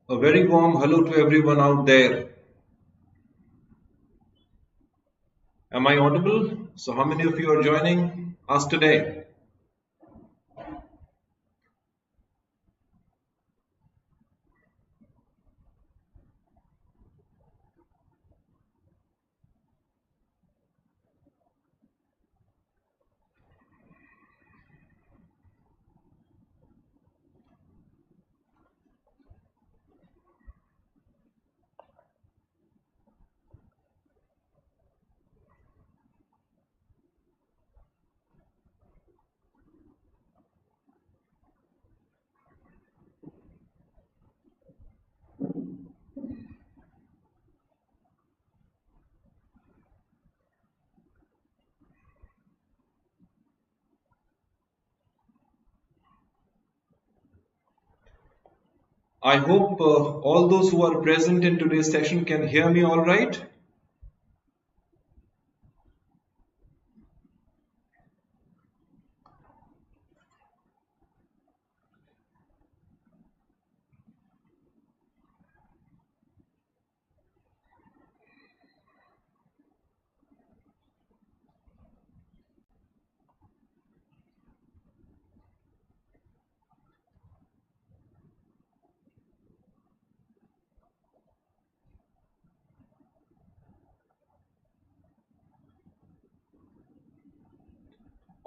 A very warm hello to everyone out there. Am I audible? So, how many of you are joining us today? I hope all those who are present in today's session can hear me all right.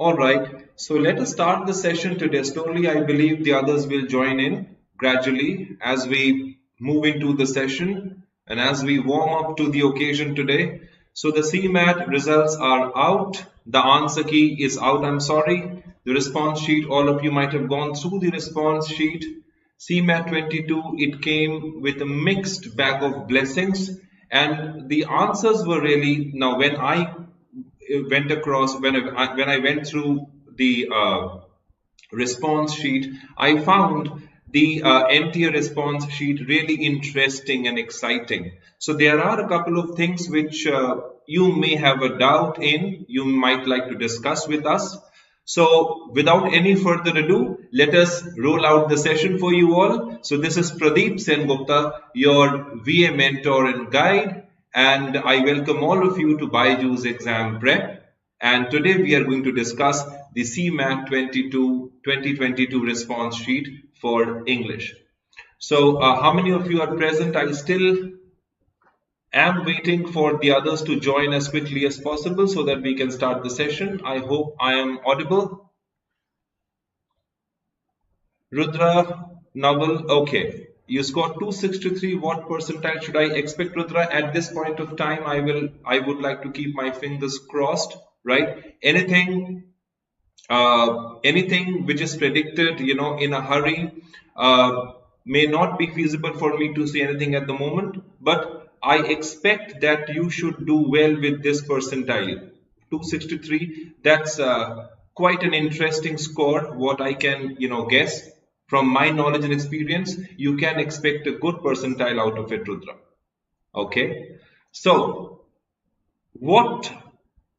All right. So, let us start the session today. Slowly, I believe the others will join in gradually as we move into the session and as we warm up to the occasion today. So, the CMAT results are out. The answer key is out. I'm sorry. The response sheet, all of you might have gone through the response sheet. CMAT 22, it came with a mixed bag of blessings, and the answers were really, now when I went across, when I went through the response sheet, I found the entire response sheet really interesting and exciting. So there are a couple of things which you may have a doubt in, you might like to discuss with us. So without any further ado, let us roll out the session for you all. So this is Pradeep Sengupta, your VA mentor and guide, and I welcome all of you to BYJU'S exam prep. And today we are going to discuss the CMAT 2022 response sheet for English. So how many of you are present? I still am waiting for the others to join as quickly as possible so that we can start the session. I hope I am audible. Rudra, Naval, okay. You scored 263. What percentile should I expect, Rudra? At this point of time, I would like to keep my fingers crossed, right? Anything which is predicted, in a hurry, may not be feasible for me to say anything at the moment, but I expect that you should do well with this percentile. 263, that's quite an interesting score, what I can, guess. From my knowledge and experience, you can expect a good percentile out of it, Rudra. Okay, so what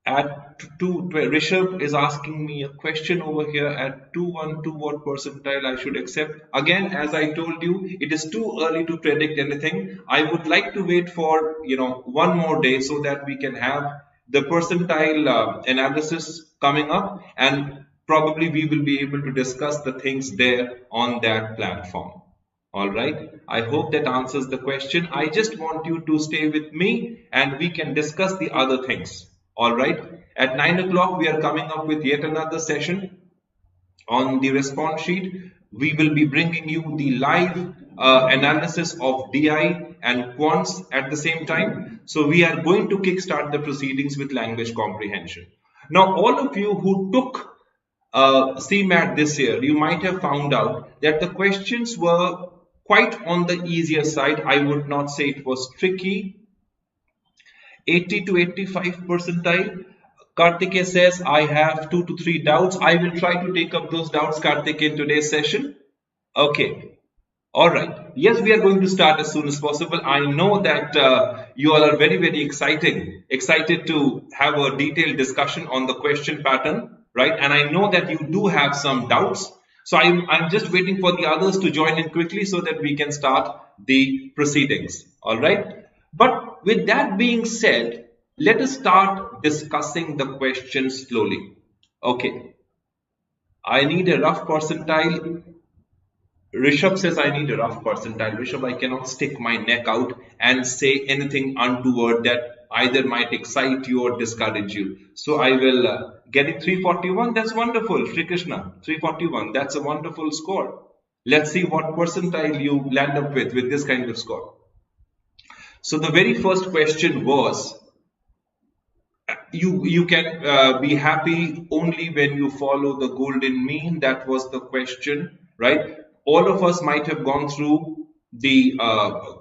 at 2, Rishabh is asking me a question over here at 212, what percentile I should accept. Again, as I told you, it is too early to predict anything. I would like to wait for one more day so that we can have the percentile analysis coming up, and probably we will be able to discuss the things there on that platform. All right, I hope that answers the question. I just want you to stay with me and we can discuss the other things. All right, at 9 o'clock we are coming up with yet another session on the response sheet. We will be bringing you the live analysis of DI and quants at the same time. So we are going to kickstart the proceedings with language comprehension. Now, all of you who took CMAT this year, you might have found out that the questions were quite on the easier side. I would not say it was tricky. 80 to 85 percentile. Karthike says, I have 2 to 3 doubts. I will try to take up those doubts, Karthike, in today's session. Okay. All right. Yes, we are going to start as soon as possible. I know that you all are very, very excited to have a detailed discussion on the question pattern, right? And I know that you do have some doubts. So I'm just waiting for the others to join in quickly so that we can start the proceedings. All right. But with that being said, let us start discussing the question slowly. Okay. I need a rough percentile. Rishabh says I need a rough percentile. Rishabh, I cannot stick my neck out and say anything untoward that either might excite you or discourage you. So I will get it 341. That's wonderful. Shri Krishna, 341. That's a wonderful score. Let's see what percentile you land up with this kind of score. So the very first question was, you can be happy only when you follow the golden mean. That was the question, right? All of us might have gone through the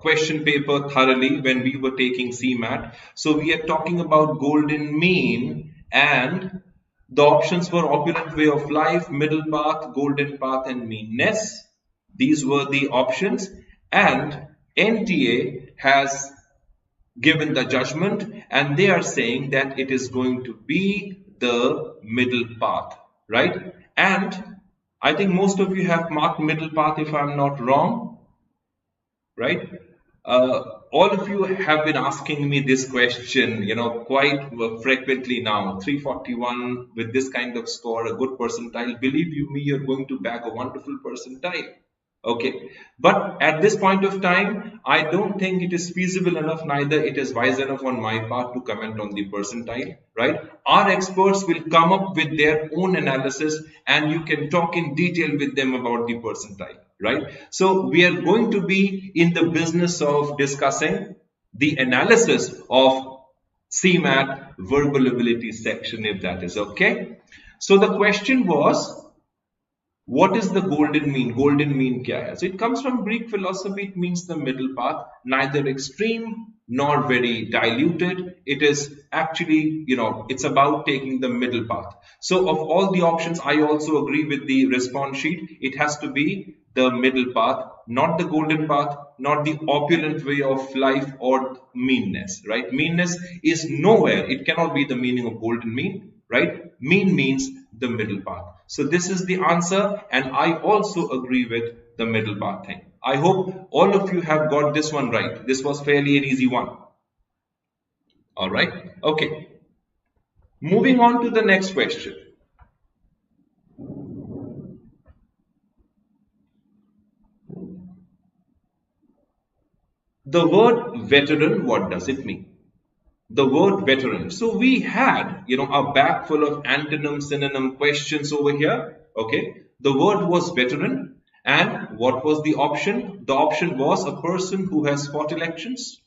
question paper thoroughly when we were taking CMAT. So we are talking about golden mean, and the options were opulent way of life, middle path, golden path, and meanness. These were the options, and NTA has given the judgment, and they are saying that it is going to be the middle path, right? And I think most of you have marked middle path, if I'm not wrong, right? All of you have been asking me this question, quite frequently now. 341 with this kind of score, a good percentile. Believe you me, you're going to bag a wonderful percentile. Okay, but at this point of time, I don't think it is feasible enough, neither it is wise enough on my part to comment on the percentile, right? Our experts will come up with their own analysis, and you can talk in detail with them about the percentile, right? So we are going to be in the business of discussing the analysis of CMAT verbal ability section, if that is okay. So the question was, what is the golden mean? Golden mean kya hai? So it comes from Greek philosophy. It means the middle path, neither extreme nor very diluted. It is actually, it's about taking the middle path. So of all the options, I also agree with the response sheet. It has to be the middle path, not the golden path, not the opulent way of life or meanness, right? Meanness is nowhere. It cannot be the meaning of golden mean, right? Mean means the middle path. So this is the answer, and I also agree with the middle path thing. I hope all of you have got this one right. This was fairly an easy one. All right. Okay. Moving on to the next question. The word veteran, what does it mean? The word veteran. So we had, a bag full of antonym, synonym questions over here. Okay. The word was veteran. And what was the option? The option was a person who has fought elections,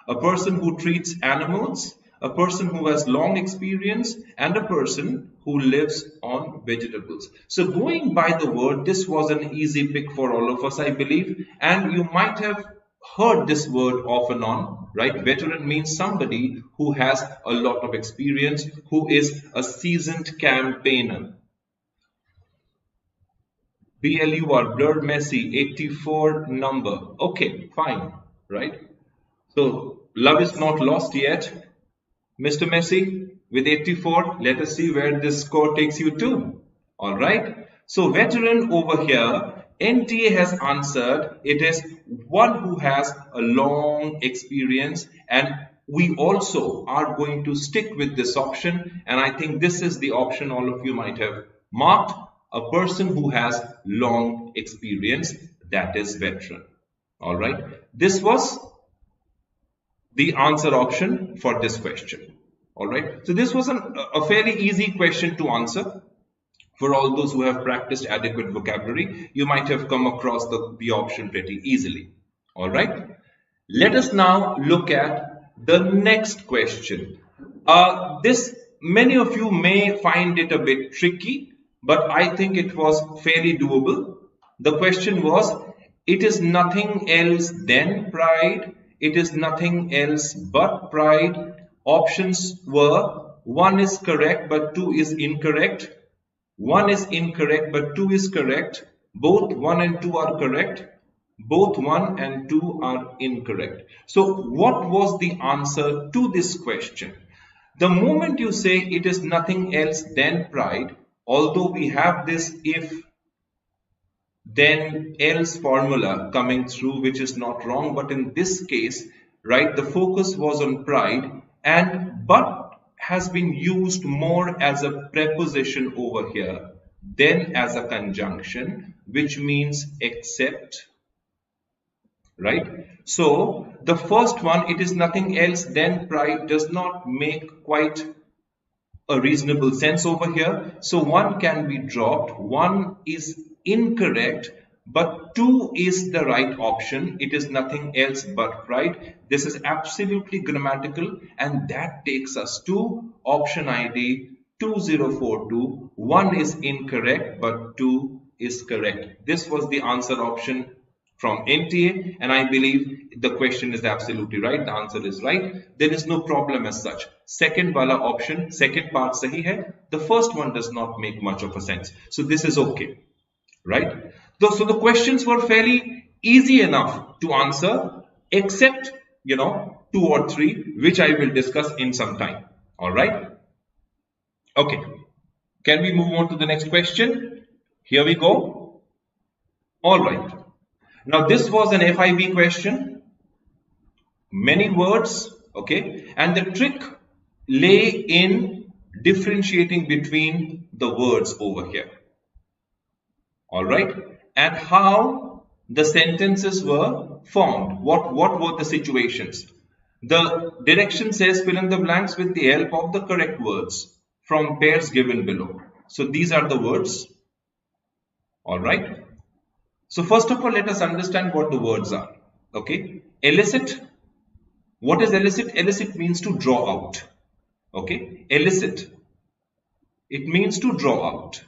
a person who treats animals, a person who has long experience, and a person who lives on vegetables. So going by the word, this was an easy pick for all of us, I believe. And you might have heard this word off and on, right? Veteran means somebody who has a lot of experience, who is a seasoned campaigner. BLUR, Blur Messi, 84 number. Okay, fine, right? So love is not lost yet. Mr. Messi with 84, let us see where this score takes you to. All right. So veteran over here, NTA has answered, it is one who has a long experience, and we also are going to stick with this option, and I think this is the option all of you might have marked, a person who has long experience, that is veteran. All right. This was the answer option for this question. All right. So this was a fairly easy question to answer. For all those who have practiced adequate vocabulary, you might have come across the option pretty easily. All right. Let us now look at the next question. Many of you may find it a bit tricky, but I think it was fairly doable. The question was, it is nothing else than pride. It is nothing else but pride. Options were, 1 is correct, but 2 is incorrect. 1 is incorrect, but 2 is correct. Both 1 and 2 are correct. Both 1 and 2 are incorrect. So what was the answer to this question? The moment you say it is nothing else than pride, although we have this if then else formula coming through, which is not wrong, but in this case, right, the focus was on pride, and but has been used more as a preposition over here than as a conjunction, which means except, right? So the first one, it is nothing else than pride, does not make quite a reasonable sense over here. So one can be dropped, one is incorrect, but 2 is the right option. It is nothing else but pride. This is absolutely grammatical, and that takes us to option ID 2042. 1 is incorrect, but 2 is correct. This was the answer option from NTA, and I believe the question is absolutely right. The answer is right. There is no problem as such. Second wala option, second part sahi hai. The first one does not make much of a sense. So this is okay, right? So the questions were fairly easy enough to answer, except, 2 or 3, which I will discuss in some time. All right. Okay. Can we move on to the next question? Here we go. All right. Now this was an FIB question, many words, okay, and the trick lay in differentiating between the words over here, all right, and how the sentences were formed, what were the situations. The direction says fill in the blanks with the help of the correct words from pairs given below. So these are the words, all right. So first of all, let us understand what the words are. Okay, elicit. What is elicit? Elicit means to draw out. Okay, elicit. It means to draw out.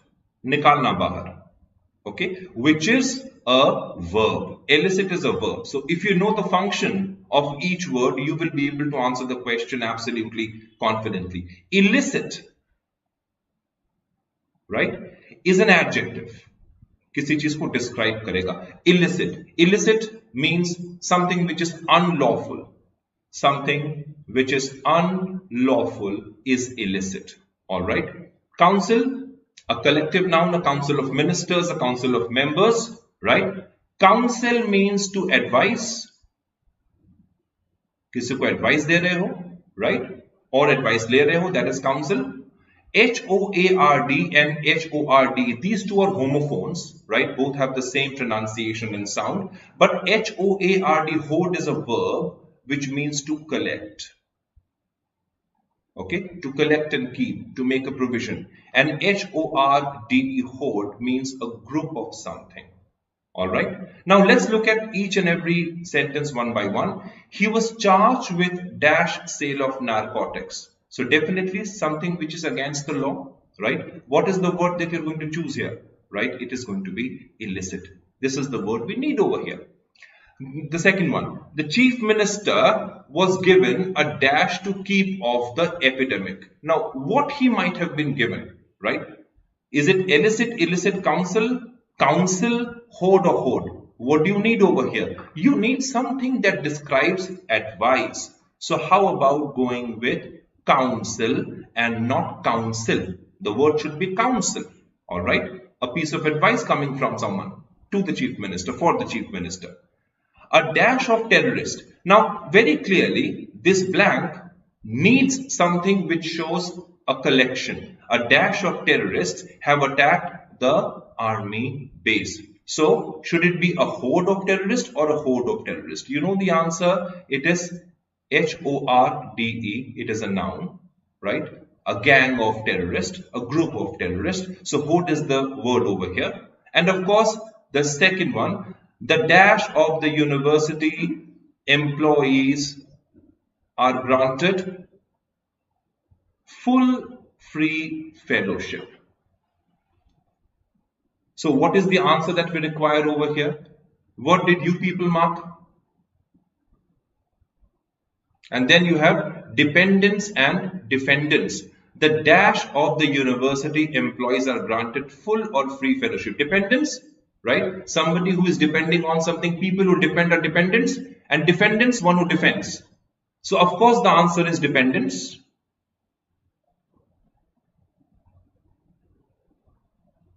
Nikalna bahar. Okay, which is a verb. Elicit is a verb. So if you know the function of each word, you will be able to answer the question absolutely confidently. Illicit, right, is an adjective. किसी चीज को describe करेगा. Illicit. Illicit means something which is unlawful. Something which is unlawful is illicit. All right. Council, a collective noun, a council of ministers, a council of members. Right. Counsel means to advise. किसी को advice दे रहे हो, right? Or advice ले रहे हो. That is counsel. HOARD and HORD, these two are homophones, right? Both have the same pronunciation and sound. But HOARD, hoard, is a verb which means to collect. Okay, to collect and keep, to make a provision. And HORDE, hoard, means a group of something. All right. Now let's look at each and every sentence one by one. He was charged with dash sale of narcotics. So definitely something which is against the law, right? What is the word that you're going to choose here, right? It is going to be illicit. This is the word we need over here. The second one, the chief minister was given a dash to keep off the epidemic. Now, what he might have been given, right? Is it illicit, illicit, counsel, hoard or hoard? What do you need over here? You need something that describes advice. So how about going with counsel and not counsel? The word should be counsel. All right. A piece of advice coming from someone to the chief minister, for the chief minister. A dash of terrorist. Now, very clearly, this blank needs something which shows a collection. A dash of terrorists have attacked the army base. So, should it be a horde of terrorists or a horde of terrorists? You know the answer. It is HORDE. It is a noun, right? A gang of terrorists, a group of terrorists. So horde is the word over here. And of course, the second one, the dash of the university employees are granted full free fellowship. So what is the answer that we require over here? What did you people mark? And then you have dependents and defendants. The dash of the university employees are granted full or free fellowship. Dependents, right? Somebody who is depending on something. People who depend are dependents. And defendants, one who defends. So of course the answer is dependents.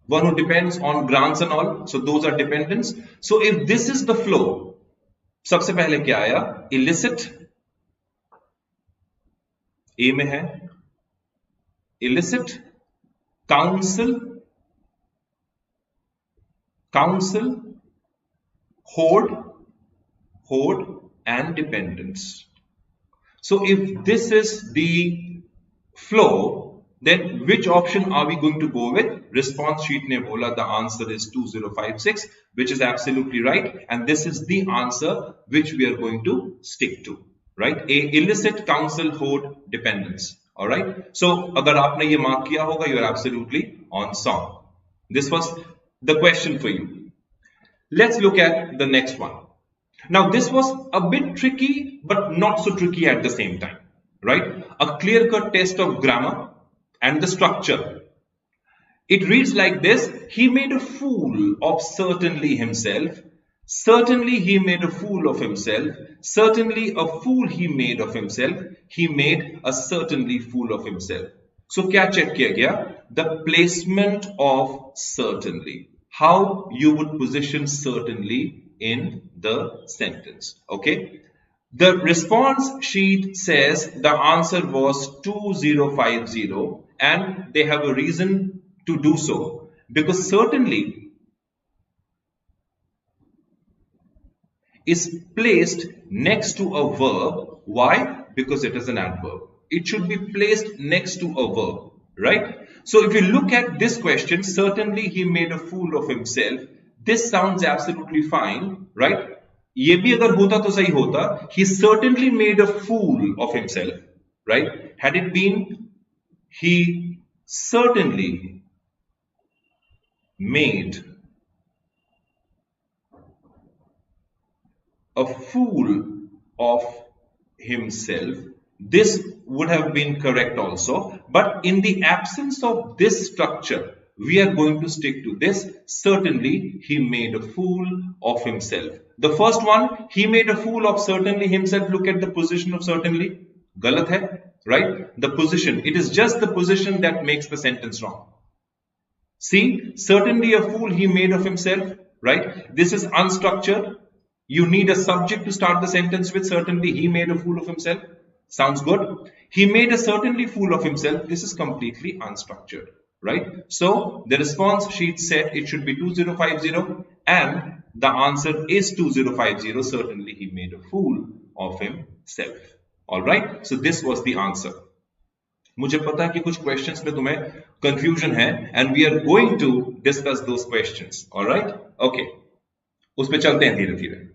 one who depends on grants and all, so those are dependents. So if this is the flow, सबसे पहले क्या आया? Illicit, A में है illicit, counsel, hoard and dependence. So if this is the flow, then which option are we going to go with? Response sheet ne bola the answer is 2056, which is absolutely right, and this is the answer which we are going to stick to, right? A, illicit, counsel, hoard, dependence. All right. So agar aapne ye mark kiya hoga, you are absolutely on song. This was the question for you. Let's look at the next one. Now this was a bit tricky, but not so tricky at the same time, right? A clear-cut test of grammar and the structure. It reads like this: he made a fool of certainly himself. Certainly he made a fool of himself. Certainly a fool he made of himself. He made a certainly fool of himself. So क्या check किया गया? The placement of certainly. How you would position certainly in the sentence. Okay. The response sheet says the answer was 2050, and they have a reason to do so, because certainly is placed next to a verb. Why? Because it is an adverb. It should be placed next to a verb, right? So if you look at this question, certainly he made a fool of himself. This sounds absolutely fine, right? ये भी अगर होता तो सही होता. He certainly made a fool of himself, right? Had it been he certainly made a fool of himself, this would have been correct also. But in the absence of this structure, we are going to stick to this. Certainly he made a fool of himself. The first one, he made a fool of certainly himself. Look at the position of certainly. Galat hai, right? The position. It is just the position that makes the sentence wrong. See, certainly a fool he made of himself, right? This is unstructured. You need a subject to start the sentence with. Certainly he made a fool of himself. Sounds good. He made a certainly fool of himself. This is completely unstructured, right? So the response sheet said it should be 2050, and the answer is 2050. Certainly he made a fool of himself. All right. So this was the answer. मुझे पता है कि कुछ questions में तुम्हें confusion है, and we are going to discuss those questions. All right. Okay. उस पे चलते हैं धीरे धीरे.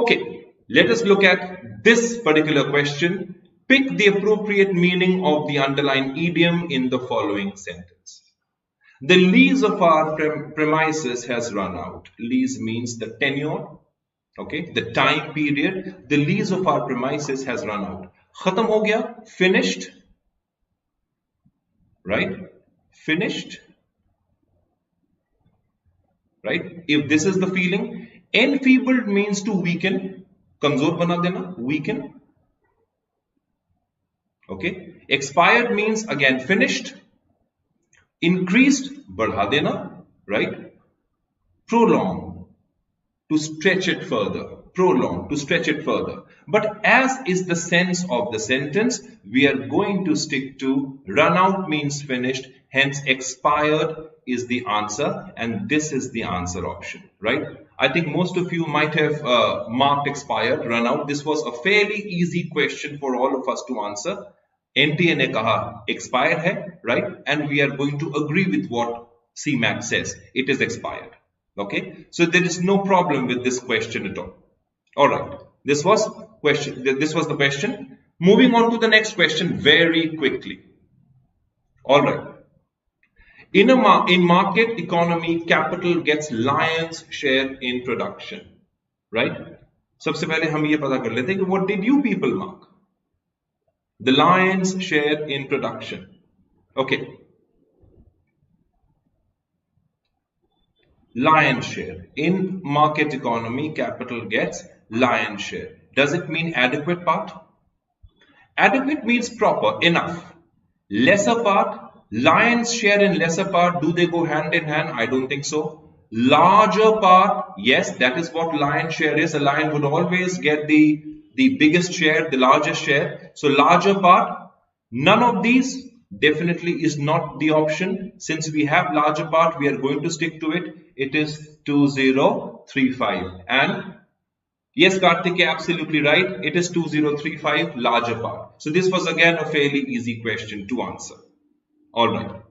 Okay. Let us look at this particular question. Pick the appropriate meaning of the underlined idiom in the following sentence. The lease of our premises has run out. Lease means the tenure, okay, the time period. The lease of our premises has run out. Khatam ho gaya, finished, right? Finished, right? If this is the feeling, enfeebled means to weaken. कमजोर बना देना, weaken. Okay. Expired means again finished. Increased, बढ़ा देना, right? Prolong, to stretch it further. Prolong, to stretch it further. But as is the sense of the sentence, we are going to stick to run out means finished. Hence, expired is the answer, and this is the answer option, right? I think most of you might have marked expired, run out. This was a fairly easy question for all of us to answer. NTA ने कहा expired है, right? And we are going to agree with what CMAT says. It is expired. Okay, so there is no problem with this question at all. All right, this was question. This was the question. Moving on to the next question very quickly. All right. In market economy, capital gets lion's share in production, right? सबसे पहले हम ये पता कर लेते हैं कि what did you people mark? The lion's share in production. Okay. Lion's share. In market economy, capital gets lion's share. Does it mean adequate part? Adequate means proper, enough. Lesser part, Lion's share and lesser part, do they go hand in hand? I don't think so. Larger part, yes, that is what lion's share is. A lion would always get the biggest share, the largest share. So larger part, none of these definitely is not the option. Since we have larger part, we are going to stick to it. It is 2035. And yes, Karthik, absolutely right. It is 2035, larger part. So this was again a fairly easy question to answer. All right.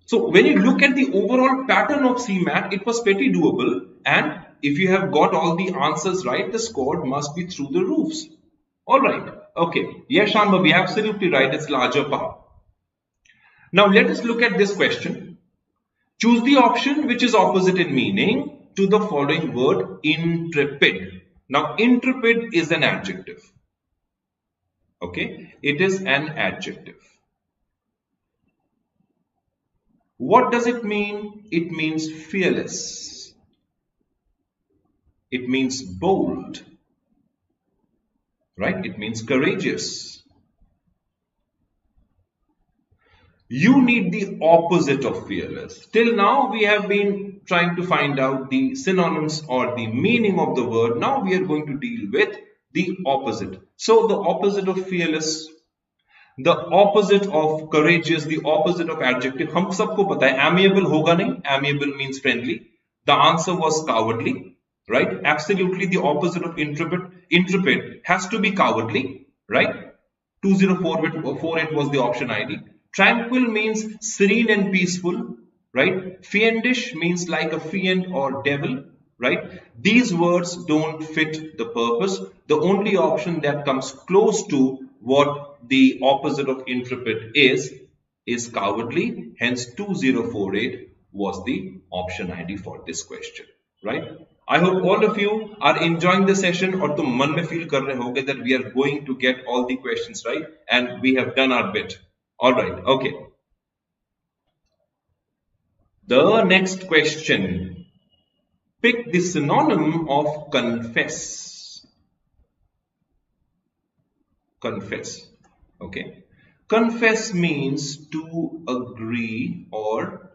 So when you look at the overall pattern of CMAT, it was pretty doable. And if you have got all the answers right, the score must be through the roofs. All right. Okay. Yes, Shambhavi, absolutely right. It's larger part. Now let us look at this question. Choose the option which is opposite in meaning to the following word, intrepid. Now intrepid is an adjective. Okay. It is an adjective. What does it mean? It means fearless. It means bold. Right? It means courageous. You need the opposite of fearless. Till now we have been trying to find out the synonyms or the meaning of the word. Now we are going to deal with the opposite. So the opposite of fearless, the opposite of courageous, the opposite of adjective. हम सबको पता है amiable होगा नहीं. Amiable means friendly. The answer was cowardly, right? Absolutely the opposite of intrepid. Intrepid has to be cowardly, right? 2048 was the option ID. Tranquil means serene and peaceful, right? Fiendish means like a fiend or devil, right? These words don't fit the purpose. The only option that comes close to what the opposite of intrepid is cowardly. Hence 2048 was the option ID for this question, right? I hope all of you are enjoying the session और तुम मन में feel कर रहे होगे that we are going to get all the questions right and we have done our bit. All right, okay. The next question. Pick the synonym of confess. Confess. Okay. Confess means to agree, or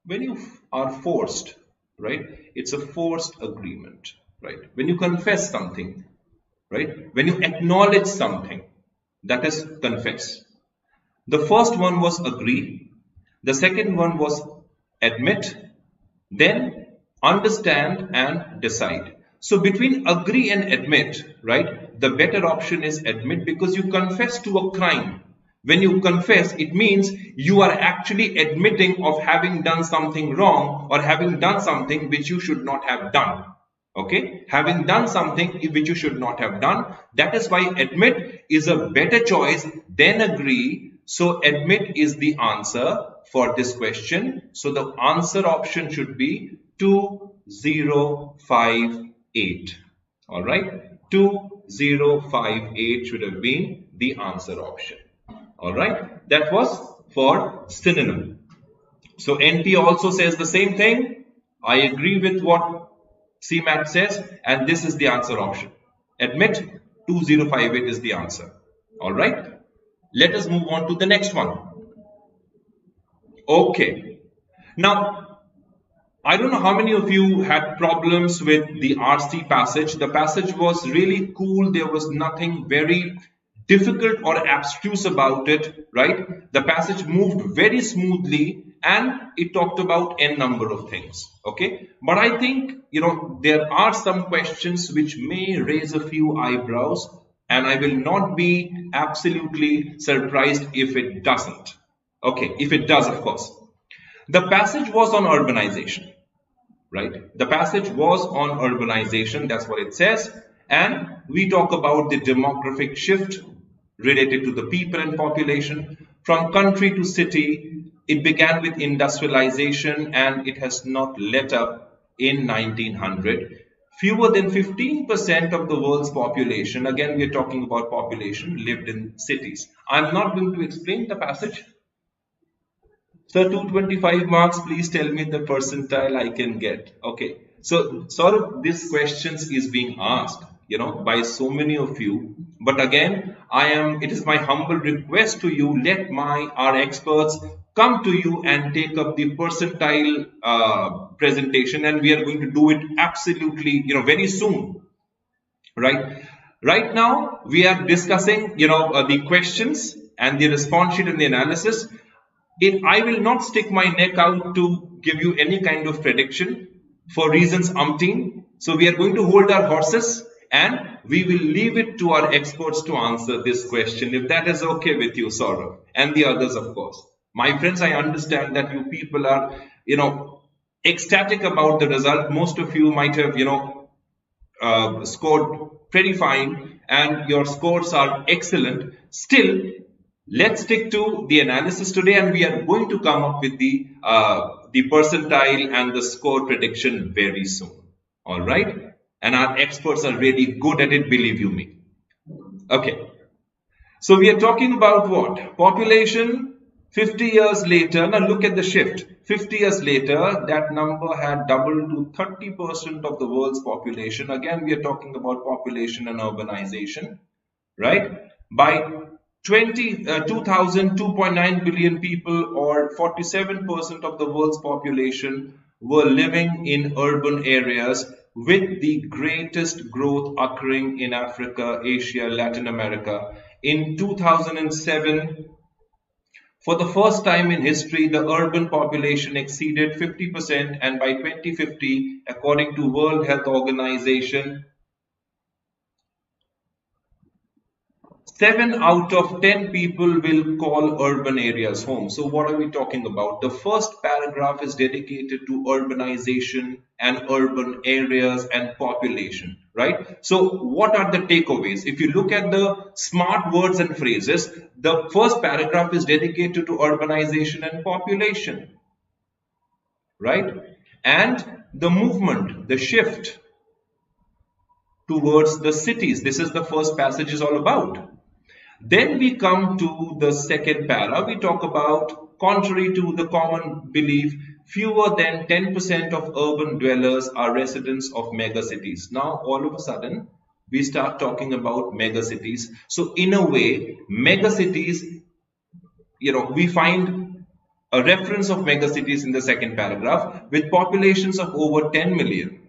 when you are forced, right? It's a forced agreement, right? When you confess something, right? When you acknowledge something, that is confess. The first one was agree. The second one was admit. Then understand and decide. So between agree and admit, right? The better option is admit because you confess to a crime. When you confess, it means you are actually admitting of having done something wrong or having done something which you should not have done. Okay, having done something which you should not have done. That is why admit is a better choice than agree. So admit is the answer for this question. So the answer option should be 2058. All right, 2058 should have been the answer option. All right, that was for synonym. So NP also says the same thing. I agree with what CMAT says, and this is the answer option. Admit 2058 is the answer. All right. Let us move on to the next one. Okay. Now, I don't know how many of you had problems with the RC passage. The passage was really cool. There was nothing very difficult or abstruse about it, right? The passage moved very smoothly and it talked about n number of things, okay? But I think, there are some questions which may raise a few eyebrows, and I will not be absolutely surprised if it doesn't. Okay, if it does, of course. The passage was on urbanization, right? The passage was on urbanization, that's what it says. And we talk about the demographic shift related to the people and population. From country to city, it began with industrialization and it has not let up in 1900. Fewer than 15% of the world's population, again we are talking about population, lived in cities. I'm not going to explain the passage. So 225 marks, please tell me the percentile I can get. Okay, so sort of this questions is being asked. by so many of you. But again, it is my humble request to you, let our experts come to you and take up the percentile presentation, and we are going to do it absolutely, very soon, right? Right now, we are discussing, the questions and the response sheet and the analysis. I will not stick my neck out to give you any kind of prediction for reasons umpteen. So we are going to hold our horses and we will leave it to our experts to answer this question, if that is okay with you, Saurabh, and the others, of course. My friends, I understand that you people are, ecstatic about the result. Most of you might have, scored pretty fine and your scores are excellent. Still, let's stick to the analysis today, and we are going to come up with the percentile and the score prediction very soon. All right, and our experts are really good at it, believe you me. Okay, so we are talking about what? Population 50 years later. Now look at the shift. 50 years later, that number had doubled to 30% of the world's population. Again, we are talking about population and urbanization, right? By 2,002.9 billion people, or 47% of the world's population, were living in urban areas, with the greatest growth occurring in Africa, Asia, Latin America. In 2007, for the first time in history, the urban population exceeded 50%, and by 2050, according to World Health Organization, 7 out of 10 people will call urban areas home. So what are we talking about? The first paragraph is dedicated to urbanization and urban areas and population, right? So what are the takeaways? If you look at the smart words and phrases, the first paragraph is dedicated to urbanization and population, right? And the movement, the shift towards the cities. This is the first passage is all about. Then we come to the second para. We talk about, contrary to the common belief, fewer than 10% of urban dwellers are residents of megacities. Now, all of a sudden, we start talking about megacities. So, in a way, megacities, we find a reference of megacities in the second paragraph with populations of over 10 million.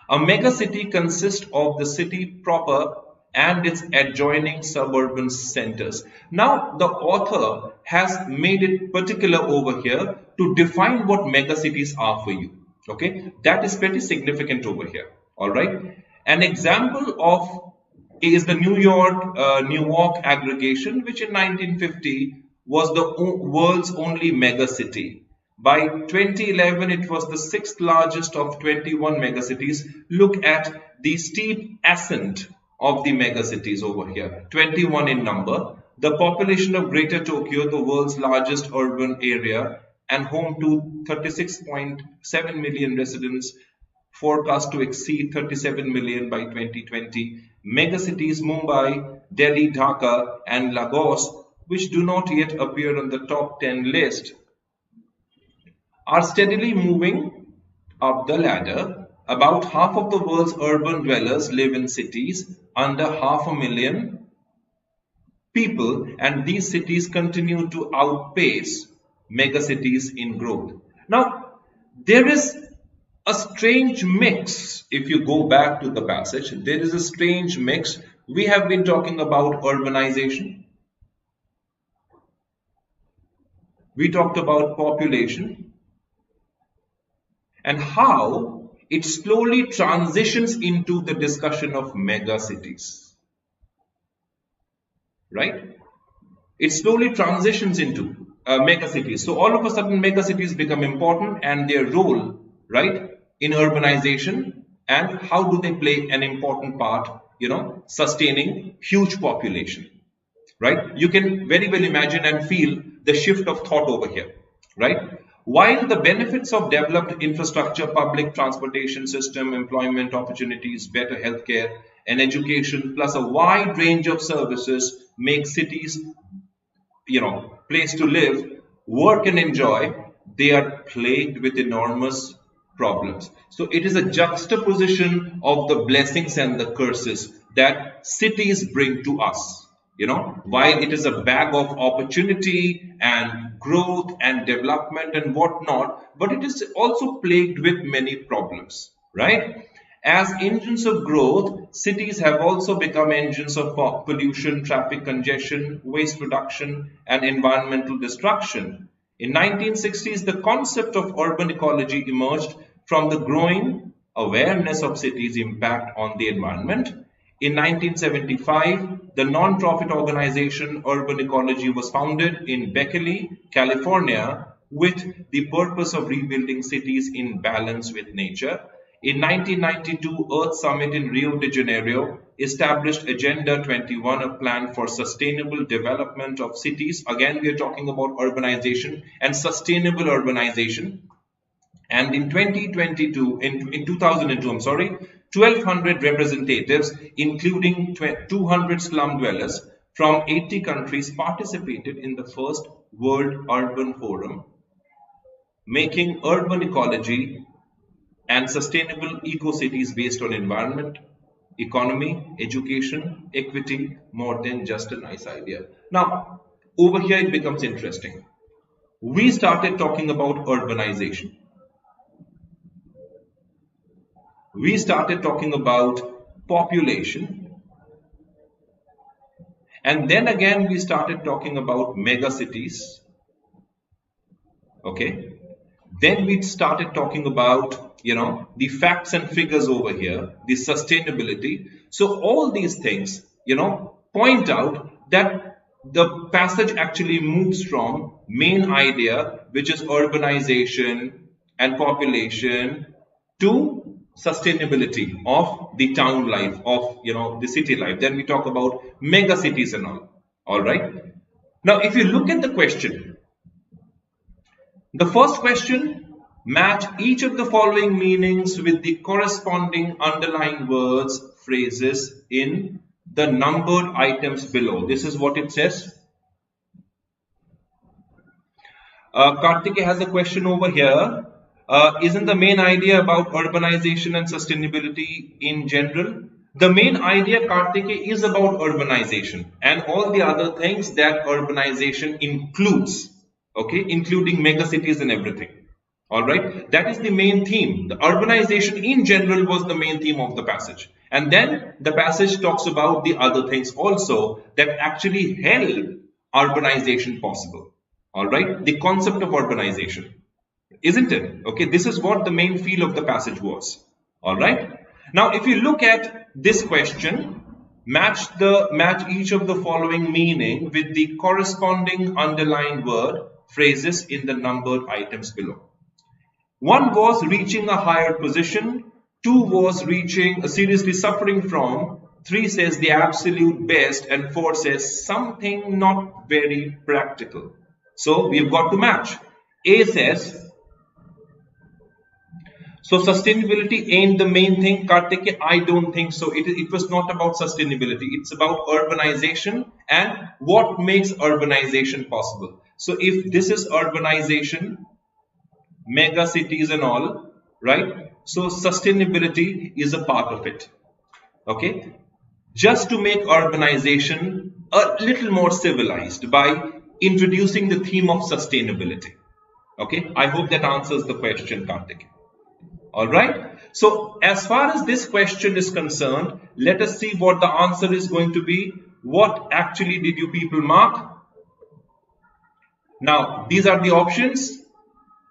A megacity consists of the city proper and its adjoining suburban centers. Now, the author has made it particular over here to define what megacities are for you. Okay, that is pretty significant over here. All right, an example of is the Newark aggregation, which in 1950 was the world's only megacity. By 2011, it was the 6th largest of 21 megacities. Look at the steep ascent of the megacities over here, 21 in number. The population of Greater Tokyo, the world's largest urban area and home to 36.7 million residents, forecast to exceed 37 million by 2020. Megacities Mumbai, Delhi, Dhaka and Lagos, which do not yet appear on the top 10 list, are steadily moving up the ladder. About half of the world's urban dwellers live in cities under 500,000 people, and these cities continue to outpace megacities in growth. Now, there is a strange mix. If you go back to the passage, there is a strange mix. We have been talking about urbanization. We talked about population and how it slowly transitions into the discussion of megacities, right? It slowly transitions into megacities. So all of a sudden megacities become important, and their role, right, in urbanization, and how do they play an important part, sustaining huge population, right? You can very well imagine and feel the shift of thought over here, right? While the benefits of developed infrastructure, public transportation system, employment opportunities, better healthcare and education, plus a wide range of services make cities, place to live, work and enjoy, they are plagued with enormous problems. So it is a juxtaposition of the blessings and the curses that cities bring to us. While it is a bag of opportunity and growth and development and whatnot, but it is also plagued with many problems, right? As engines of growth, cities have also become engines of pollution, traffic congestion, waste production, and environmental destruction. In 1960s, the concept of urban ecology emerged from the growing awareness of cities' impact on the environment. In 1975, the non-profit organization Urban Ecology was founded in Berkeley, California, with the purpose of rebuilding cities in balance with nature. In 1992, Earth Summit in Rio de Janeiro established Agenda 21, a plan for sustainable development of cities. Again, we are talking about urbanization and sustainable urbanization. And in 2002, 1,200 representatives, including 200 slum dwellers from 80 countries, participated in the first World Urban Forum, making urban ecology and sustainable eco-cities based on environment, economy, education, equity, more than just a nice idea. Now, over here it becomes interesting. We started talking about urbanization. We started talking about population. And then again we started talking about mega cities. Okay. Then we started talking about the facts and figures over here, the sustainability. So all these things, point out that the passage actually moves from main idea, which is urbanization and population, to sustainability of the town life, of the city life. Then we talk about mega cities and all right. Now if you look at the question, the first question, match each of the following meanings with the corresponding underlying words, phrases in the numbered items below. This is what it says. Kartike has a question over here. Isn't the main idea about urbanization and sustainability in general? The main idea, Kartike, is about urbanization and all the other things that urbanization includes, okay, including mega cities and everything. All right, that is the main theme. The urbanization in general was the main theme of the passage. And then the passage talks about the other things also that actually help urbanization possible. All right, the concept of urbanization, isn't it? Okay, this is what the main feel of the passage was. All right. Now, if you look at this question, match each of the following meaning with the corresponding underlined word, phrases in the numbered items below. 1 was reaching a higher position. 2 was seriously suffering from. 3 says the absolute best. And 4 says something not very practical. So we've got to match. A says, so sustainability ain't the main thing, Kartike. I don't think so. It was not about sustainability. It's about urbanization and what makes urbanization possible. So if this is urbanization, mega cities and all, right? So sustainability is a part of it. Okay. Just to make urbanization a little more civilized by introducing the theme of sustainability. Okay. I hope that answers the question, Kartik. All right. So as far as this question is concerned, let us see what the answer is going to be. What actually did you people mark? Now, these are the options.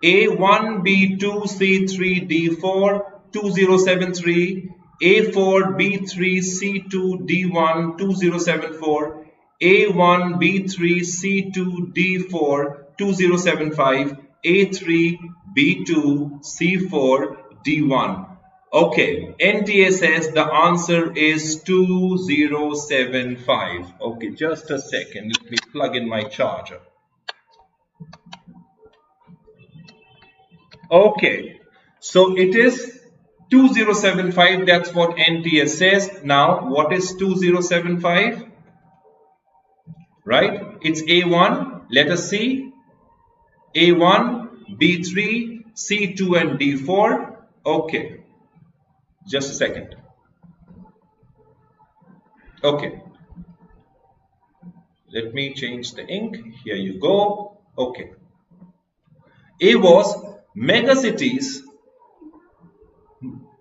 A1, B2, C3, D4, 2073, A4, B3, C2, D1, 2074, A1, B3, C2, D4, 2075, A3, B2, C4, D1. Okay, NTA says the answer is 2075. Okay, just a second. Let me plug in my charger. Okay, so it is 2075. That's what NTA says. Now, what is 2075? Right? It's A1. Let us see. A1, B3, C2 and D4. Okay, just a second. Okay, let me change the ink. Here you go. Okay. A was megacities,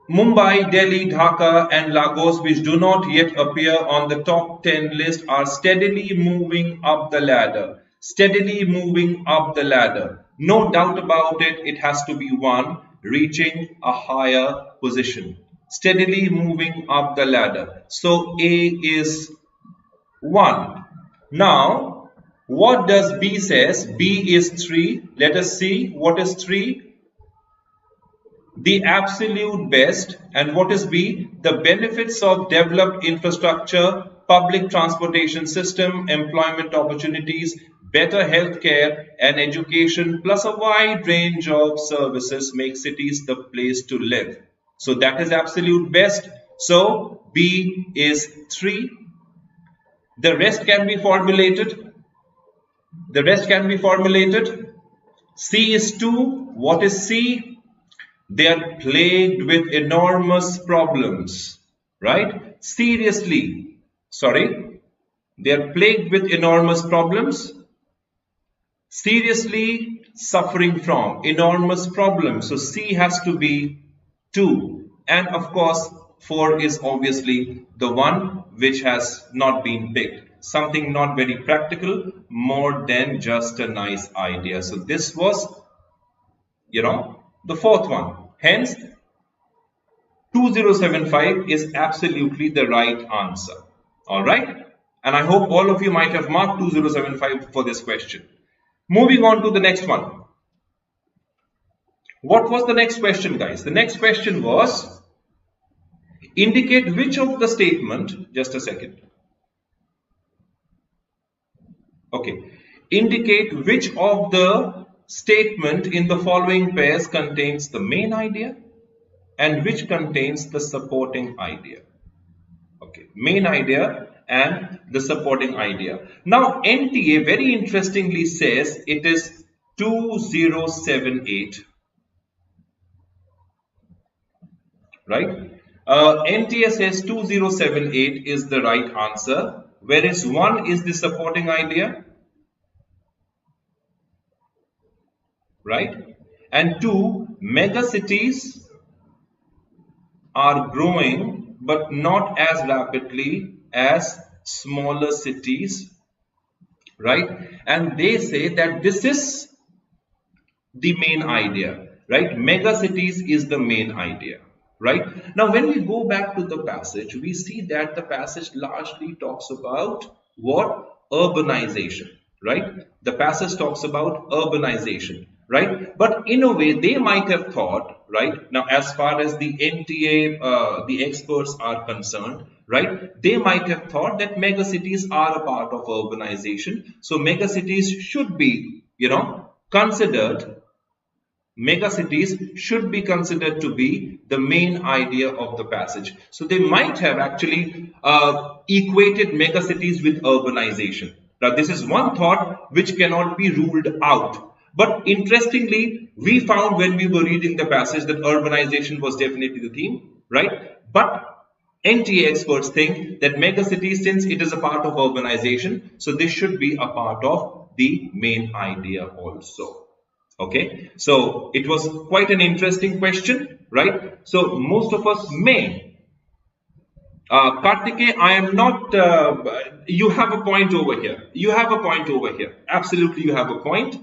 Mumbai, Delhi, Dhaka and Lagos, which do not yet appear on the top 10 list, are steadily moving up the ladder. Steadily moving up the ladder. No doubt about it, it has to be one reaching a higher position. Steadily moving up the ladder. So A is 1. Now, what does B says? B is 3. Let us see what is 3. The absolute best. And what is B? The benefits of developed infrastructure, public transportation system, employment opportunities, better healthcare and education, plus a wide range of services make cities the place to live. So that is absolute best. So B is 3. The rest can be formulated. The rest can be formulated. C is 2. What is C? They are plagued with enormous problems, right? Seriously, sorry, they are plagued with enormous problems. Seriously suffering from enormous problems. So C has to be 2. And of course, 4 is obviously the one which has not been picked. Something not very practical, more than just a nice idea. So this was, the fourth one. Hence, 2075 is absolutely the right answer. Alright? And I hope all of you might have marked 2075 for this question. Moving on to the next one. What was the next question, guys? The next question was, indicate which of the statement, just a second. Okay. Indicate which of the statement in the following pairs contains the main idea and which contains the supporting idea. Okay, main idea and the supporting idea. Now NTA very interestingly says it is 2078, right? NTA says 2078 is the right answer, whereas 1 is the supporting idea, right? And 2, megacities are growing but not as rapidly as smaller cities, right? And they say that this is the main idea, right? Megacities is the main idea, right? Now when we go back to the passage, we see that the passage largely talks about what? Urbanization, right? The passage talks about urbanization, right? But in a way they might have thought, right, now as far as the NTA, the experts are concerned, right, they might have thought that megacities are a part of urbanization. So megacities should be, considered, megacities should be considered to be the main idea of the passage. So they might have actually equated megacities with urbanization. Now this is one thought which cannot be ruled out. But interestingly, we found when we were reading the passage that urbanization was definitely the theme, right? But NTA experts think that megacities, since it is a part of urbanization, so this should be a part of the main idea also. Okay, so it was quite an interesting question, right? So most of us may. Kartike, I am not, you have a point over here. You have a point over here. Absolutely, you have a point.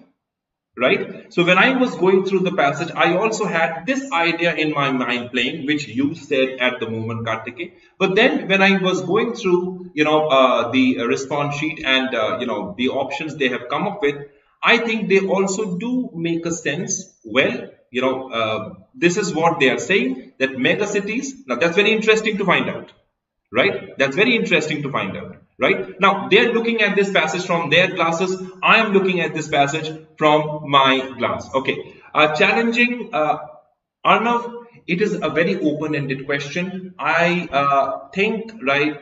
Right? So when I was going through the passage, I also had this idea in my mind playing, which you said at the moment, Kartike. But then when I was going through, the response sheet and, the options they have come up with, I think they also do make a sense. Well, this is what they are saying, that megacities. Now that's very interesting to find out. Right? That's very interesting to find out. Right? Now, they're looking at this passage from their glasses. I am looking at this passage from my glass. Okay. Challenging, Arnav, it is a very open-ended question. I think, right,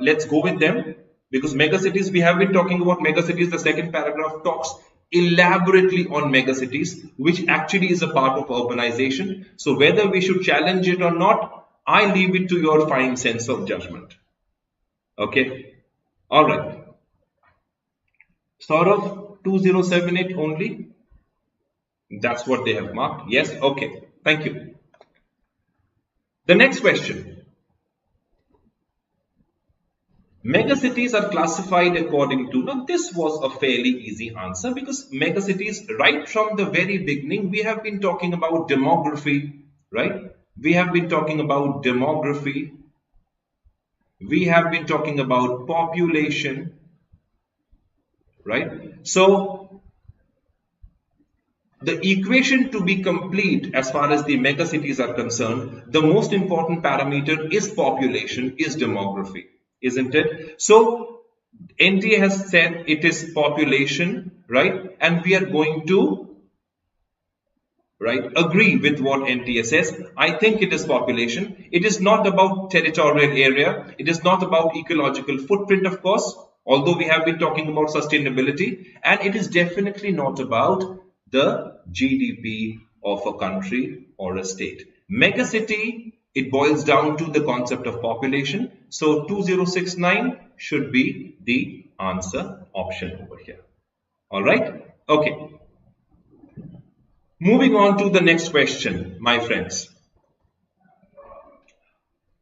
let's go with them. Because megacities, we have been talking about megacities. The second paragraph talks elaborately on megacities, which actually is a part of urbanization. So whether we should challenge it or not, I leave it to your fine sense of judgment. Okay. All right. Saurav, 2078 only. That's what they have marked. Yes. Okay. Thank you. The next question. Megacities are classified according to, now this was a fairly easy answer because megacities, right from the very beginning, we have been talking about demography, right? We have been talking about demography. We have been talking about population, right? So the equation to be complete as far as the megacities are concerned, the most important parameter is population, is demography, isn't it? So NTA has said it is population, right? And we are going to, right, agree with what NTA says. I think it is population. It is not about territorial area. It is not about ecological footprint, of course, although we have been talking about sustainability. And it is definitely not about the GDP of a country or a state. Megacity, it boils down to the concept of population. So 2069 should be the answer option over here. All right. Okay. Moving on to the next question, my friends.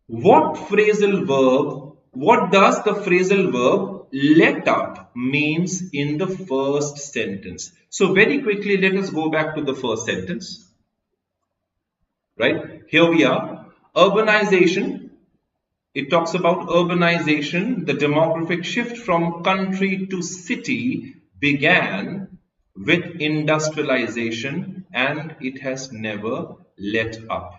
What does the phrasal verb let up means in the first sentence? So very quickly, let us go back to the first sentence. Right? Here we are. Urbanization. It talks about urbanization. The demographic shift from country to city began with industrialization and it has never let up.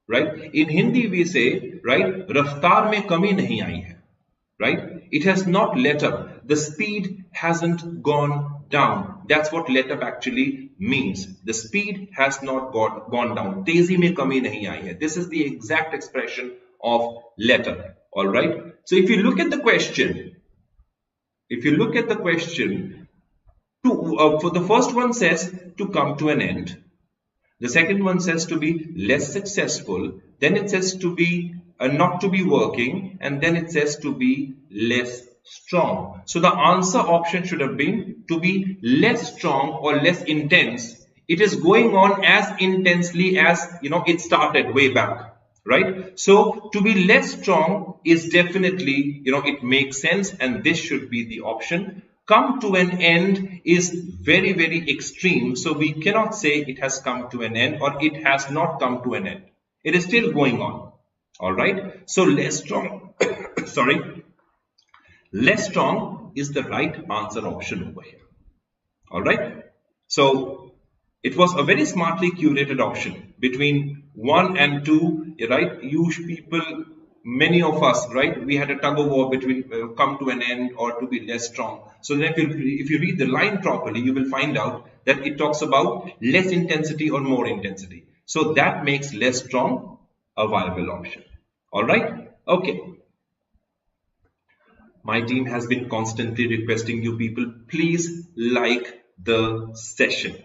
Right? In Hindi we say, right, raftar mein kami nahi aayi hai. Right? It has not let up. The speed hasn't gone down. That's what let up actually means. The speed has not gone down. Tezi mein kami nahi aayi hai. This is the exact expression of let up. All right. So if you look at the question, for the first one says to come to an end. The second one says to be less successful. Then it says to be not to be working, and then it says to be less strong. So the answer option should have been to be less strong or less intense. It is going on as intensely as it started way back, right? So to be less strong is definitely it makes sense, and this should be the option. Come to an end is very, very extreme, so we cannot say it has come to an end or it has not come to an end. It is still going on. All right. So less strong, less strong is the right answer option over here. All right. So it was a very smartly curated option between 1 and 2, right? You people, many of us, right, we had a tug of war between come to an end or to be less strong. So then if you read the line properly, you will find out that it talks about less intensity or more intensity. So that makes less strong a viable option. All right. Okay. My team has been constantly requesting you people, please like the session.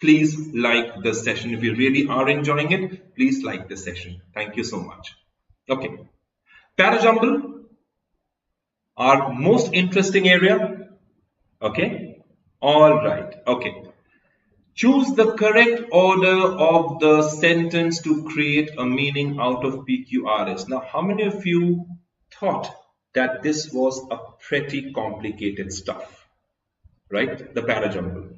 Please like the session. If you really are enjoying it, please like the session. Thank you so much. Okay. Parajumble, our most interesting area. Okay. All right. Okay. Choose the correct order of the sentence to create a meaning out of PQRS. Now, how many of you thought that this was a pretty complicated stuff, right? The parajumble.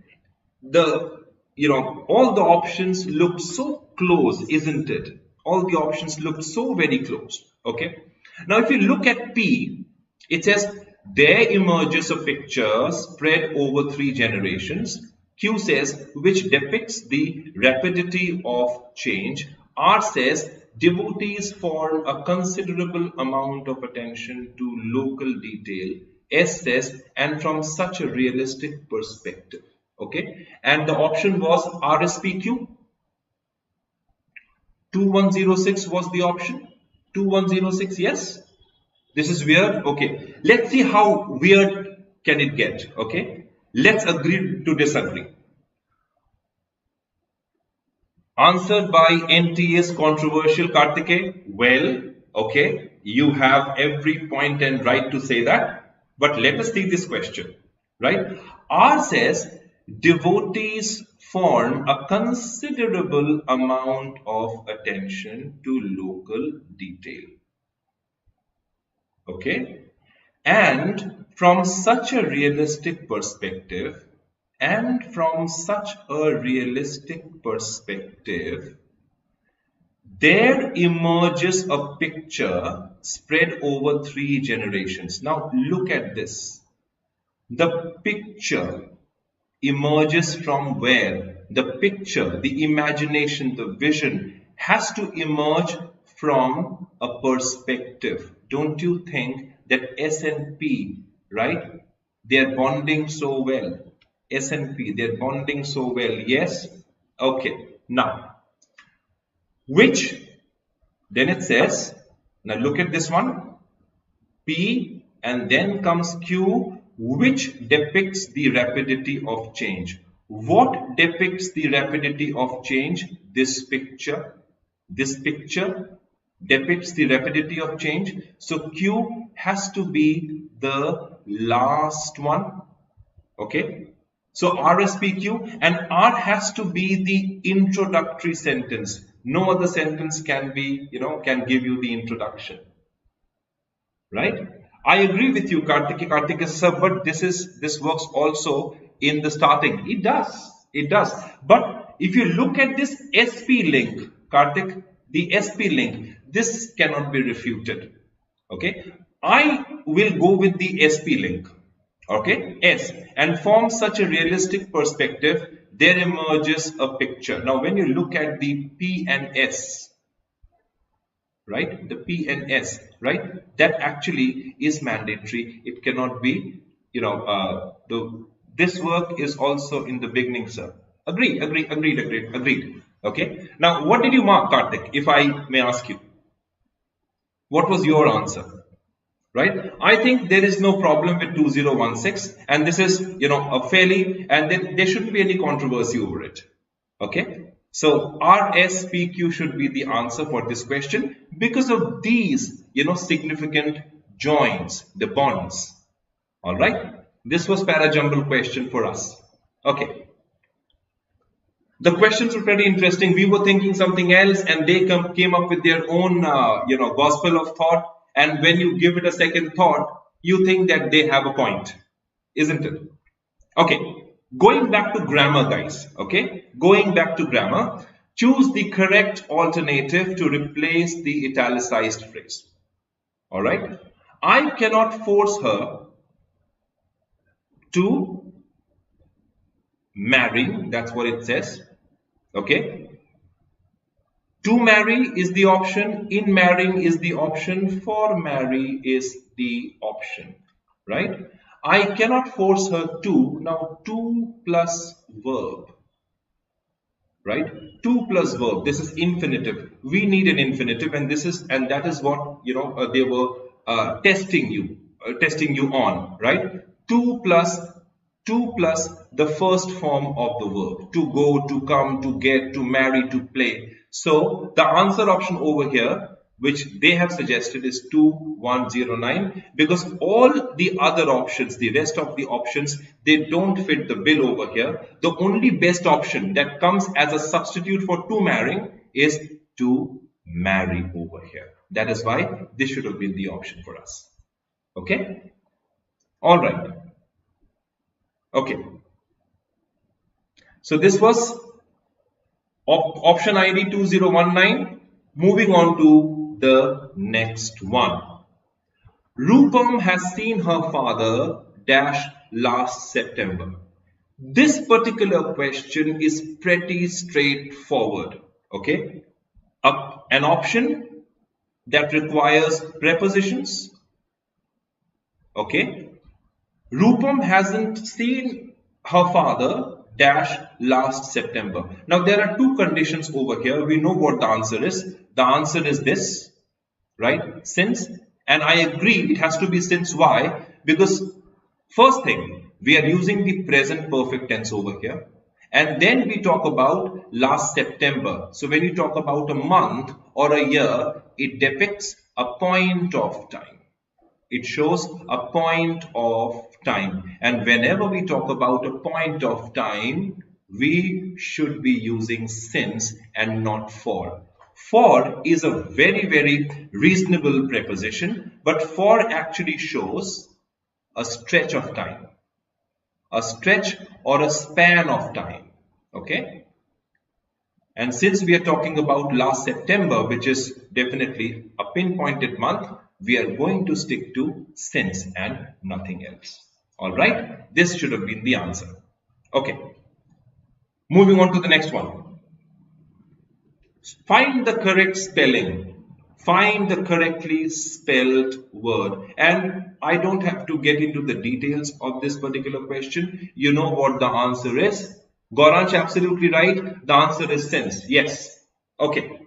All the options looked so close, isn't it? All the options looked so very close. Okay. Now, if you look at P, it says there emerges a picture spread over 3 generations. Q says which depicts the rapidity of change. R says devotees form a considerable amount of attention to local detail. S says and from such a realistic perspective. Okay, and the option was RSPQ. 2106 was the option. 2106, yes. This is weird. Okay, let's see how weird can it get. Okay, Let's agree to disagree. Answered by NTS controversial, Kartike. Well, okay, you have every point and right to say that. But let us take this question, right? R says, devotees form a considerable amount of attention to local detail. Okay? And from such a realistic perspective, there emerges a picture spread over 3 generations. Now look at this. The picture emerges from where? The picture, the imagination, the vision has to emerge from a perspective. Don't you think that S and P, right? They are bonding so well. S and P, they're bonding so well. Yes? Okay. Now, which, then it says, now look at this one, P, and then comes Q, which depicts the rapidity of change. What depicts the rapidity of change? This picture. This picture depicts the rapidity of change. So Q has to be the last one. Okay. So RSPQ, and R has to be the introductory sentence. No other sentence can be, can give you the introduction. Right? I agree with you, Kartik sir, but this works also in the starting. It does. But if you look at this SP link, Kartik, the SP link, this cannot be refuted. Okay? I will go with the SP link. Okay, S, and from such a realistic perspective, there emerges a picture. Now, when you look at the P and S, right, the P and S, right, that actually is mandatory. It cannot be, this work is also in the beginning, sir. Agreed. Okay. Now, what did you mark, Kartik, if I may ask you? What was your answer? Right? I think there is no problem with 2016, and this is, a fairly, and then there shouldn't be any controversy over it. Okay? So RSPQ should be the answer for this question because of these, significant joins, the bonds. All right? This was para-jumble question for us. Okay. The questions were pretty interesting. We were thinking something else, and they came up with their own, gospel of thought. And when you give it a second thought, you think that they have a point, isn't it? Okay, going back to grammar, guys. Okay, going back to grammar, choose the correct alternative to replace the italicized phrase. All right, I cannot force her to marry. That's what it says. Okay. To marry is the option, in marrying is the option, for marry is the option, right? I cannot force her to, now to plus verb, right? To plus verb, this is infinitive. We need an infinitive, and that is what, they were testing you on, right? To plus the first form of the verb, to go, to come, to get, to marry, to play. So the answer option over here, which they have suggested, is 2109, because all the other options, the rest of the options, they don't fit the bill over here. The only best option that comes as a substitute for to marrying is to marry over here. That is why this should have been the option for us. Okay? All right. Okay. So this was option ID 2019. Moving on to the next one. Rupam has seen her father dash last September. This particular question is pretty straightforward. Okay. An option that requires prepositions. Okay. Rupam hasn't seen her father dash last September. Now there are two conditions over here. We know what the answer is. The answer is this, right? Since, and I agree it has to be since. Why? Because first thing, we are using the present perfect tense over here. And then we talk about last September. So when you talk about a month or a year, it depicts a point of time. It shows a point of time. And whenever we talk about a point of time, we should be using since and not for. For is a very, very reasonable preposition, but for actually shows a stretch of time, a stretch or a span of time. Okay? And since we are talking about last September, which is definitely a pinpointed month, we are going to stick to since and nothing else. All right? This should have been the answer. Okay. Moving on to the next one. Find the correct spelling. Find the correctly spelled word. And I don't have to get into the details of this particular question. You know what the answer is. Gauransh, absolutely right. The answer is since. Yes. Okay.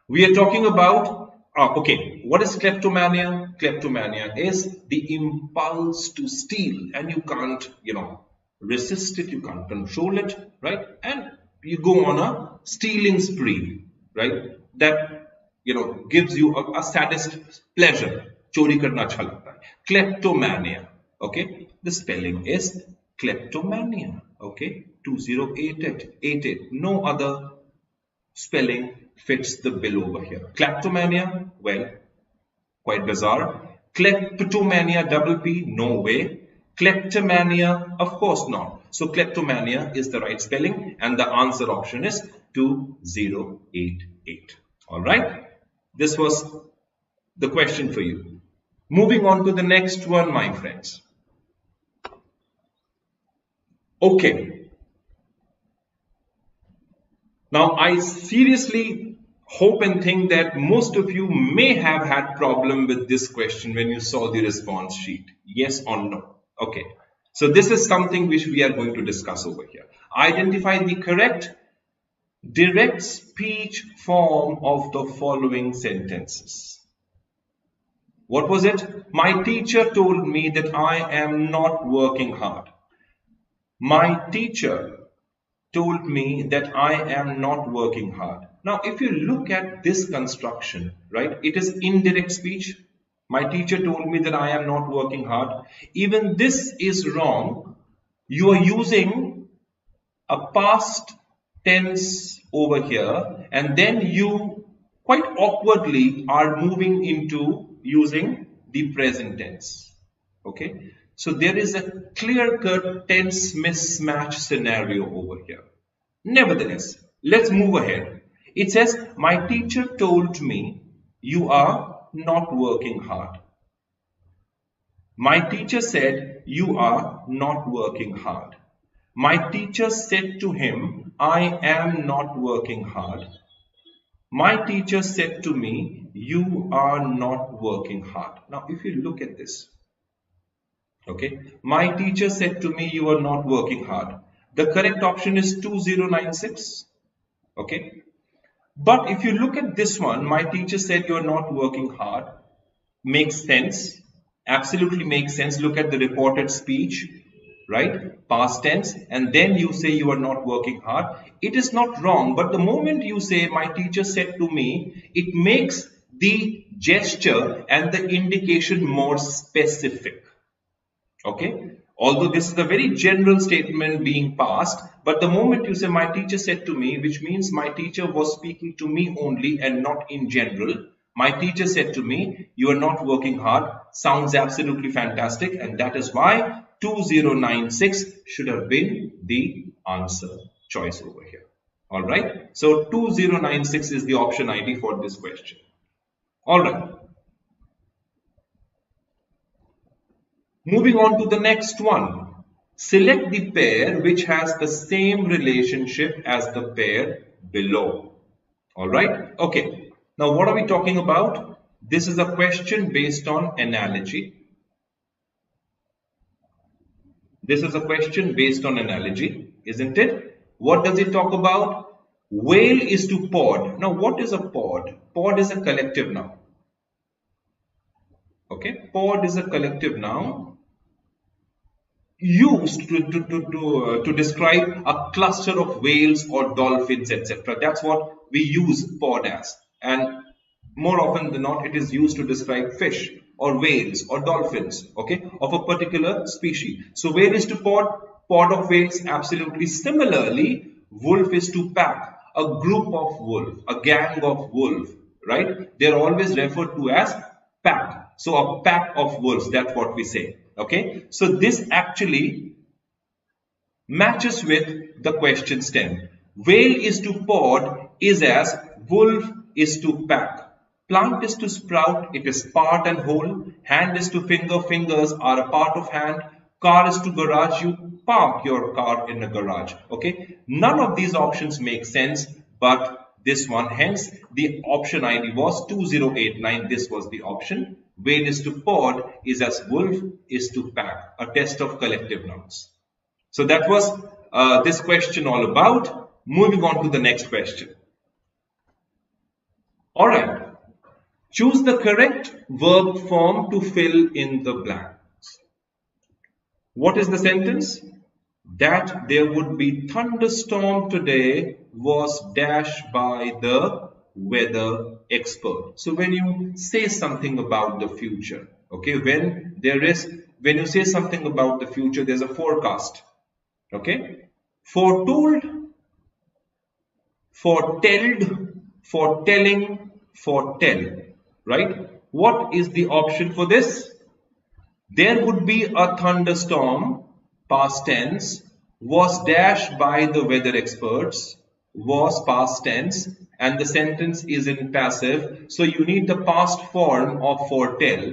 We are talking about, okay, what is kleptomania? Kleptomania is the impulse to steal, and you can't, resist it, you can't control it, right? And you go on a stealing spree, right? That, gives you a saddest pleasure. Chori karna acha lagta hai. Kleptomania, okay? The spelling is kleptomania, okay? 2088. No other spelling fits the bill over here. Kleptomania, well, quite bizarre. Kleptomania, double P, no way. Kleptomania, of course not. So kleptomania is the right spelling, and the answer option is 2088. All right. This was the question for you. Moving on to the next one, my friends. Okay. Now, I seriously hope and think that most of you may have had problem with this question when you saw the response sheet. Yes or no? Okay. So this is something which we are going to discuss over here. Identify the correct direct speech form of the following sentences. What was it? My teacher told me that I am not working hard. My teacher told me that I am not working hard. Now, if you look at this construction, right, it is indirect speech. My teacher told me that I am not working hard. Even this is wrong. You are using a past tense over here, and then you quite awkwardly are moving into using the present tense. Okay. So there is a clear-cut tense mismatch scenario over here. Nevertheless, let's move ahead. It says, my teacher told me you are not working hard. My teacher said you are not working hard. My teacher said to him, I am not working hard. My teacher said to me, you are not working hard. Now, if you look at this, okay, my teacher said to me, you are not working hard. The correct option is 2096. Okay. But if you look at this one, my teacher said you are not working hard. Makes sense. Absolutely makes sense. Look at the reported speech, right? Past tense. And then you say you are not working hard. It is not wrong. But the moment you say my teacher said to me, it makes the gesture and the indication more specific. Okay. Although this is a very general statement being passed, but the moment you say my teacher said to me, which means my teacher was speaking to me only and not in general. My teacher said to me, you are not working hard, sounds absolutely fantastic, and that is why 2096 should have been the answer choice over here. All right. So 2096 is the option ID for this question. All right. Moving on to the next one. Select the pair which has the same relationship as the pair below. All right. Okay. Now, what are we talking about? This is a question based on analogy. This is a question based on analogy, isn't it? What does it talk about? Whale is to pod. Now, what is a pod? Pod is a collective noun. Okay. Pod is a collective noun. used to describe a cluster of whales or dolphins, etc. That's what we use pod as. And more often than not, it is used to describe fish or whales or dolphins, okay, of a particular species. So whale is to pod of whales, absolutely. Similarly, wolf is to pack, a group of wolf, a gang of wolf, right? They're always referred to as pack. So a pack of wolves, that's what we say. Okay, so this actually matches with the question stem. Whale is to pod is as wolf is to pack. Plant is to sprout, it is part and whole. Hand is to finger, fingers are a part of hand. Car is to garage, you park your car in a garage. Okay, none of these options make sense, but this one, hence the option ID was 2089. This was the option. Whale is to pod is as wolf is to pack, a test of collective nouns. So that was this question all about. Moving on to the next question. All right. Choose the correct verb form to fill in the blanks. What is the sentence? That there would be thunderstorm today was dashed by the weather expert. So when you say something about the future, okay, when you say something about the future, there's a forecast, okay, foretold, foretelled, foretelling, foretell, right? What is the option for this? There would be a thunderstorm, past tense, was dashed by the weather experts, was past tense, and the sentence is in passive, so you need the past form of foretell.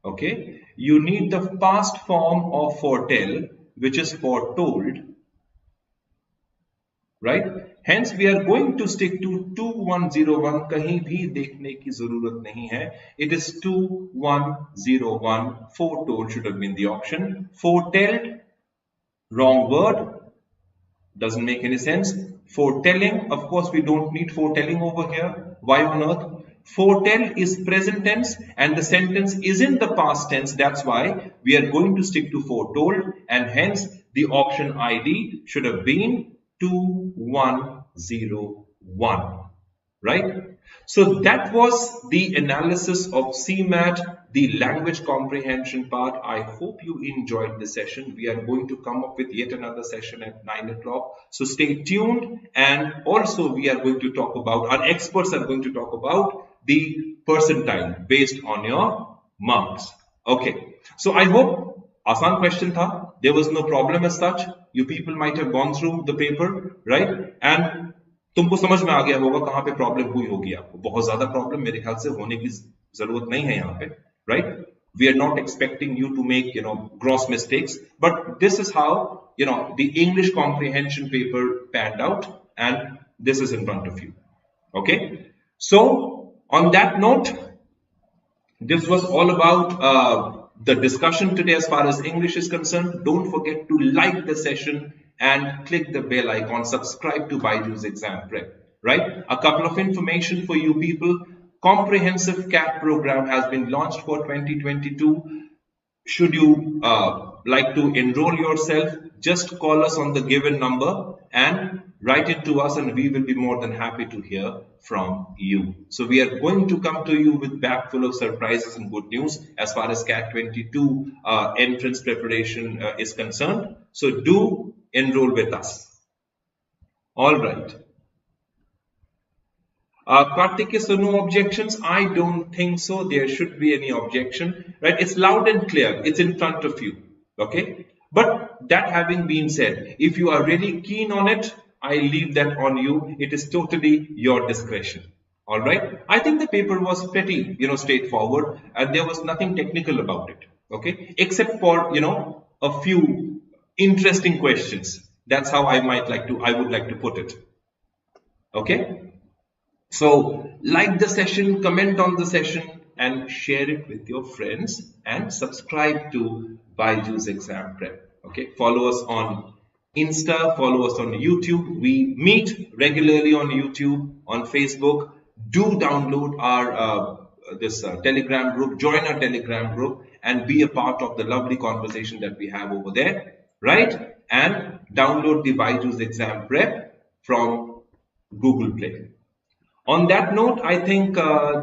Okay, you need the past form of foretell, which is foretold, right? Hence we are going to stick to 2101. कहीं भी देखने की जरूरत नहीं है. It is 2101. Foretold should have been the option. Foretelled, wrong word, doesn't make any sense. Foretelling, of course we don't need foretelling over here. Why on earth? Foretell is present tense and the sentence is in the past tense. That's why we are going to stick to foretold, and hence the option ID should have been 2101, right? So that was the analysis of CMAT, the language comprehension part. I hope you enjoyed the session. We are going to come up with yet another session at 9 o'clock. So stay tuned, and also we are going to talk about, our experts are going to talk about the percentile based on your marks. Okay, so I hope आसान question था. There was no problem as such. You people might have gone through the paper, right? And तुमको समझ में आ गया होगा कहाँ पे problem हुई होगी आपको. बहुत ज्यादा प्रॉब्लम मेरे ख्याल से होने की जरूरत नहीं है यहाँ पे, right? We are not expecting you to make, gross mistakes, but this is how, the English comprehension paper panned out, and this is in front of you. Okay, so on that note, this was all about the discussion today as far as English is concerned. Don't forget to like the session and click the bell icon, subscribe to BYJU'S Exam Prep, right? A couple of information for you people. Comprehensive CAT program has been launched for 2022. Should you like to enroll yourself, just call us on the given number and write it to us, and we will be more than happy to hear from you. So we are going to come to you with bag full of surprises and good news as far as CAT 22 entrance preparation is concerned. So do enroll with us. All right. Kartik, is no objections? I don't think so. There should be any objection, right? It's loud and clear. It's in front of you. Okay. But that having been said, if you are really keen on it, I leave that on you. It is totally your discretion. All right. I think the paper was pretty, straightforward, and there was nothing technical about it. Okay. Except for, a few interesting questions. That's how I would like to put it. Okay. So like the session, comment on the session, and share it with your friends, and subscribe to BYJU'S Exam Prep. Okay. Follow us on Insta, follow us on YouTube. We meet regularly on YouTube, on Facebook. Do download our Telegram group, join our Telegram group, and be a part of the lovely conversation that we have over there, right? And download the BYJU'S exam prep from Google Play. On that note, I think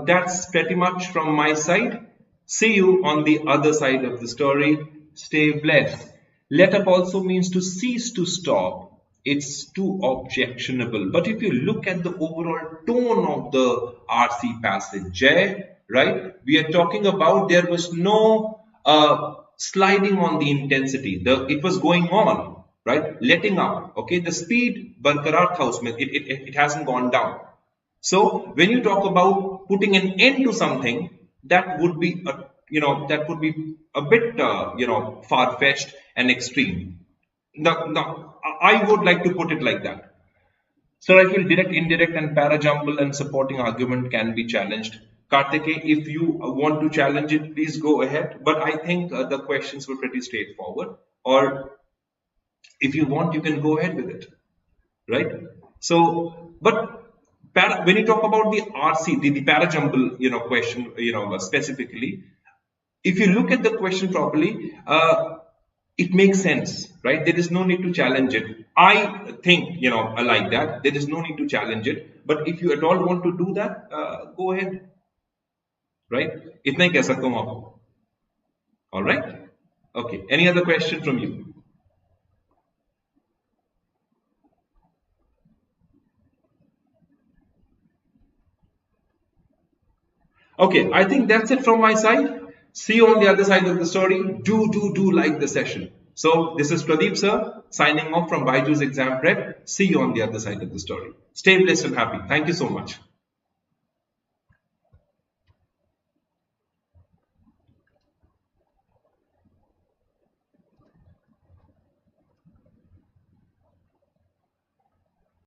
that's pretty much from my side. See you on the other side of the story. Stay blessed. Let up also means to cease, to stop. It's too objectionable. But if you look at the overall tone of the RC passage, right, we are talking about there was no sliding on the intensity. It was going on, right, letting up. Okay, the speed barqarar tha usme, it hasn't gone down. So when you talk about putting an end to something, that would be a bit far-fetched and extreme. Now, I would like to put it like that. So I feel direct, indirect, and para-jumble and supporting argument can be challenged. Kartike, if you want to challenge it, please go ahead. But I think the questions were pretty straightforward. Or if you want, you can go ahead with it, right? So, but when you talk about the RC, the para-jumble, question, specifically, if you look at the question properly, it makes sense, right? There is no need to challenge it. I think, I like that. There is no need to challenge it. But if you at all want to do that, go ahead, right? Itna hi keh sakta hu aapko. All right? Okay. Any other question from you? Okay, I think that's it from my side. See you on the other side of the story. Do like the session. So this is Pradeep sir signing off from BYJU'S exam prep. See you on the other side of the story. Stay blessed and happy. Thank you so much.